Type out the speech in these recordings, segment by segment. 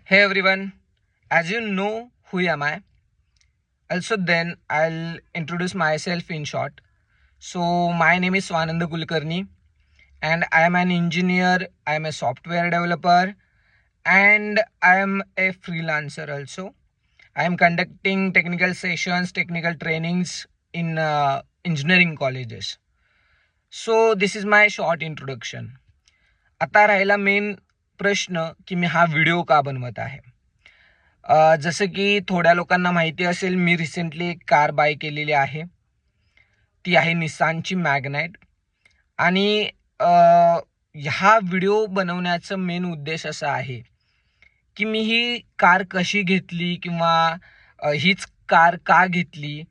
Hey everyone, as you know who am I, also then I'll introduce myself in short. So my name is Swananda Kulkarni and I am an engineer, I am a software developer and I am a freelancer also. I am conducting technical sessions, technical trainings in engineering colleges. So this is my short introduction. आता राहिला main प्रश्न की मी हा video का बनवत आहे. जसं की थोड्या लोकांना माहिती असेल, मी रिसेंटली एक कार बाय केलेली आहे. ती आहे निसानची मॅग्नाइट. आणि हा व्हिडिओ बनवण्याचा मेन उद्देश असा आहे की मी ही कार कशी घेतली किंवा हीच कार का घेतली.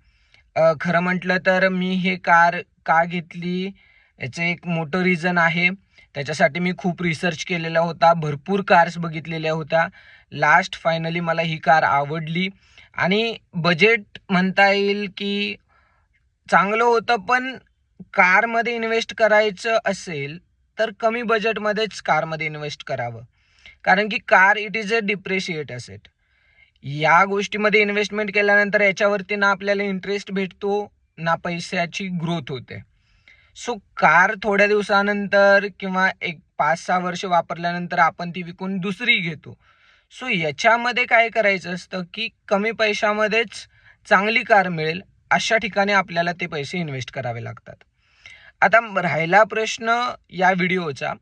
खरं म्हटलं तर मी हे कार का घेतली याचं एक मोठं रिझन आहे. त्याच्यासाठी मी खूप रिसर्च केलेला होता, भरपूर कार्स बघितलेल्या होत्या. लास्ट फायनली मला ही कार आवडली आणि बजेट म्हणता येईल की चांगलं होतं, पण कारमध्ये इन्व्हेस्ट करायचं असेल तर कमी बजेटमध्येच कारमध्ये इन्व्हेस्ट करावं. कारण की car it is a depreciate asset. या गोष्टीमध्ये इन्व्हेस्टमेंट केल्यानंतर याच्यावरती ना आपल्याला इंटरेस्ट भेटतो ना पैशाची ग्रोथ होते. सो कार थोड्या दिवसानंतर किंवा एक 5-6 वर्ष वापरल्यानंतर आपण ती विकून दुसरी घेतो. सो याच्यामध्ये काय करायचं असतं की कमी पैशामध्येच चांगली कार मिळेल अशा ठिकाणी आपल्याला ते पैसे इन्व्हेस्ट करावे लागतात. आता राहिला प्रश्न या व्हिडिओचा,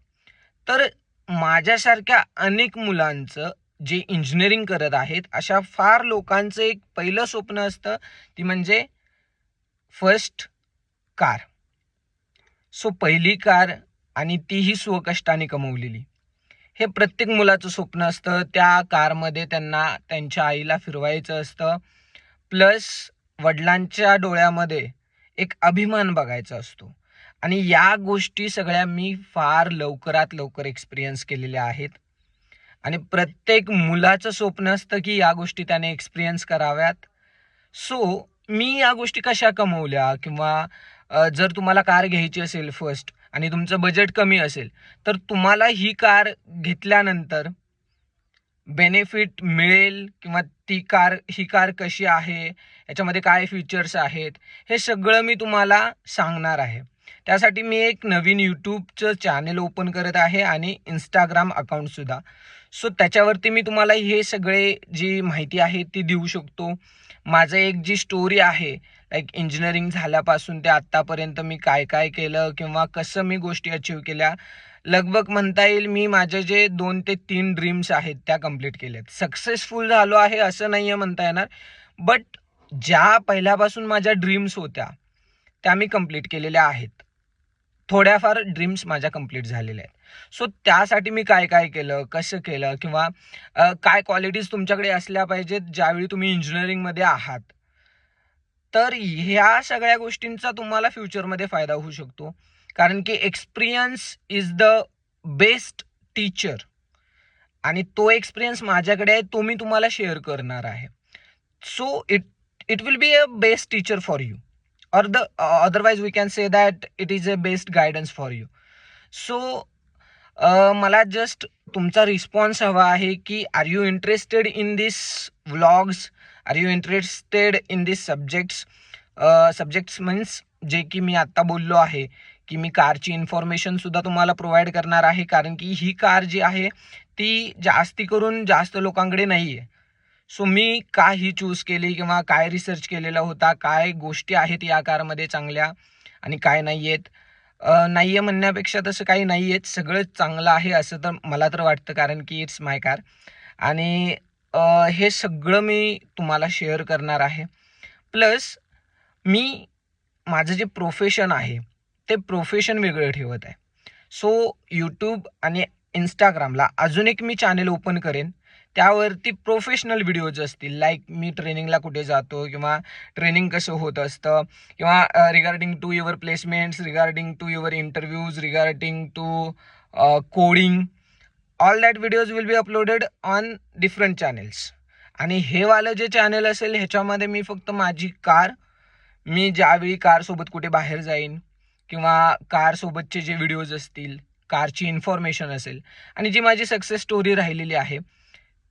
तर माझ्यासारख्या अनेक मुलांचं जे इंजिनिअरिंग करत आहेत अशा फार लोकांचं एक पहिलं स्वप्न असतं, ती म्हणजे फर्स्ट कार. सो पहिली कार आणि तीही स्वकष्टाने कमवलेली. हे प्रत्येक मुलाचं स्वप्न असतं. त्या कारमध्ये त्यांना त्यांच्या आईला फिरवायचं असतं. प्लस वडिलांच्या डोळ्यामध्ये एक अभिमान बघायचा असतो. आणि या गोष्टी सगळ्या मी फार लवकरात लवकर एक्सपिरियन्स केलेल्या आहेत. आणि प्रत्येक मुलाचं स्वप्न असतं की या गोष्टी त्याने एक्सपिरियन्स कराव्यात. सो मी या गोष्टी कशा कमवल्या किंवा जर तुम्हाला कार घ्यायची असेल फर्स्ट आणि तुमचं बजेट कमी असेल तर तुम्हाला ही कार घेतल्यानंतर बेनिफिट मिळेल किंवा ही कार कशी आहे, याच्यामध्ये काय फीचर्स आहेत, हे सगळं मी तुम्हाला सांगणार आहे. त्यासाठी मी एक नवीन यूट्यूबचं चॅनल ओपन करत आहे आणि इंस्टाग्राम अकाउंटसुद्धा. सो त्याच्यावरती मी तुम्हाला हे सगळे जी माहिती आहे ती देऊ शकतो. माझं एक जी स्टोरी आहे लाईक इंजिनिअरिंग झाल्यापासून ते आत्तापर्यंत मी काय काय केलं किंवा कसं मी गोष्टी अचीव केल्या, लगभग म्हणता येईल मी माझे जे 2 ते 3 ड्रीम्स आहेत त्या कंप्लीट केल्यात. सक्सेसफुल झालो आहे असं नाही आहे म्हणता येणार, बट ज्या पहिल्यापासून माझ्या ड्रीम्स होत्या त्या मी कंप्लीट केलेल्या आहेत. थोड्याफार ड्रीम्स माझ्या कंप्लीट झालेल्या आहेत. सो त्यासाठी मी काय काय केलं, कसं केलं किंवा काय क्वालिटीज तुमच्याकडे असल्या पाहिजेत ज्यावेळी तुम्ही इंजिनिअरिंगमध्ये आहात, तर ह्या सगळ्या गोष्टींचा तुम्हाला फ्युचरमध्ये फायदा होऊ शकतो. कारण की experience is the best teacher. आणि तो एक्सपिरियन्स माझ्याकडे आहे, तो मी तुम्हाला शेअर करणार आहे. So it it will be a best teacher for you, or the otherwise we can say that it is a best guidance for you. So मला just तुमचा रिस्पॉन्स हवा आहे की are you interested in this vlogs, are you interested in this subjects means जे की मी आत्ता बोललो आहे की मी कारची इन्फॉर्मेशनसुद्धा तुम्हाला प्रोव्हाइड करणार आहे. कारण की ही कार जी आहे ती जास्ती करून जास्त लोकांकडे नाही आहे. सो मी का ही चूज केली किंवा काय रिसर्च केलेला होता, काय गोष्टी आहेत या कारमध्ये चांगल्या आणि काय नाही आहेत. नाही आहे म्हणण्यापेक्षा तसं काही नाही आहेत, सगळंच चांगलं आहे असं तर मला तर वाटतं. कारण की इट्स माय कार आणि हे सगळं मी तुम्हाला शेअर करणार आहे. प्लस मी माझं जे प्रोफेशन आहे ते प्रोफेशन वेगळं ठेवत आहे. सो यूट्यूब आणि इंस्टाग्रामला अजून एक मी चॅनल ओपन करेन, त्यावरती प्रोफेशनल व्हिडिओज असतील. लाईक मी ट्रेनिंगला कुठे जातो किंवा ट्रेनिंग कसं होत असतं किंवा regarding to your placements, regarding to your interviews, regarding to coding, all that videos will be uploaded on different channels. आणि हे वालं जे चॅनल असेल ह्याच्यामध्ये मी फक्त माझी कार, मी ज्यावेळी कारसोबत कुठे बाहेर जाईन किंवा कारसोबतचे जे व्हिडिओज असतील, कारची इन्फॉर्मेशन असेल आणि जी माझी सक्सेस स्टोरी राहिलेली आहे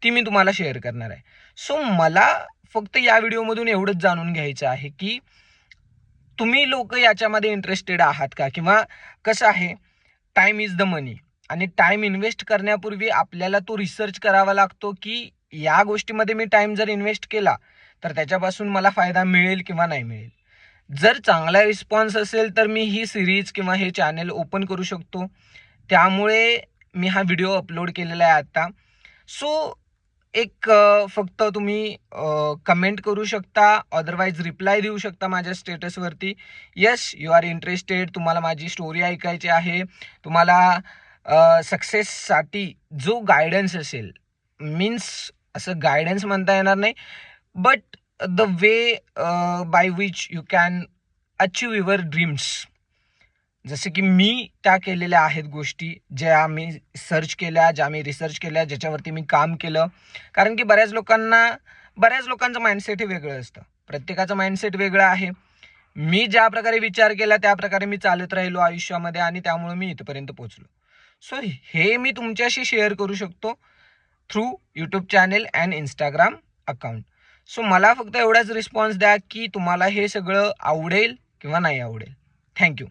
ती मी तुम्हाला शेअर करणार आहे. सो मला फक्त या व्हिडिओमधून एवढंच जाणून घ्यायचं आहे की तुम्ही लोक याच्यामध्ये इंटरेस्टेड आहात का, किंवा कसं आहे, टाईम इज द मनी, आणि टाईम इन्व्हेस्ट करण्यापूर्वी आपल्याला तो रिसर्च करावा लागतो की या गोष्टीमध्ये मी टाईम जर इन्व्हेस्ट केला तर त्याच्यापासून मला फायदा मिळेल किंवा नाही मिळेल. जर चांगला रिस्पॉन्स असेल तर मी ही सिरीज किंवा हे चॅनल ओपन करू शकतो. त्यामुळे मी हा व्हिडिओ अपलोड केलेला आहे आता. सो एक फक्त तुम्ही कमेंट करू शकता, अदरवाईज रिप्लाय देऊ शकता माझ्या स्टेटसवरती. येस, यू आर इंटरेस्टेड, तुम्हाला माझी स्टोरी ऐकायची आहे, तुम्हाला सक्सेससाठी जो गायडन्स असेल, मीन्स असं गायडन्स म्हणता येणार नाही, but the way by which you can achieve your dreams, जसे की मी त्या केलेल्या आहेत गोष्टी, ज्या मी सर्च केल्या, ज्या मी रिसर्च केल्या, ज्याच्यावरती मी काम केलं. कारण की बऱ्याच लोकांचं माइंडसेट हे वेगळं असतं, प्रत्येकाचं माइंडसेट वेगळं आहे. मी ज्या प्रकारे विचार केला त्या प्रकारे मी चालत राहिलो आयुष्यामध्ये, आणि त्यामुळे मी इथपर्यंत पोहोचलो. सो हे मी तुमच्याशी शेअर करू शकतो through YouTube channel and Instagram account. So मला फक्त एवढाच रिस्पॉन्स द्या की तुम्हाला हे सगळं आवडेल किंवा नाही आवडेल. थँक्यू.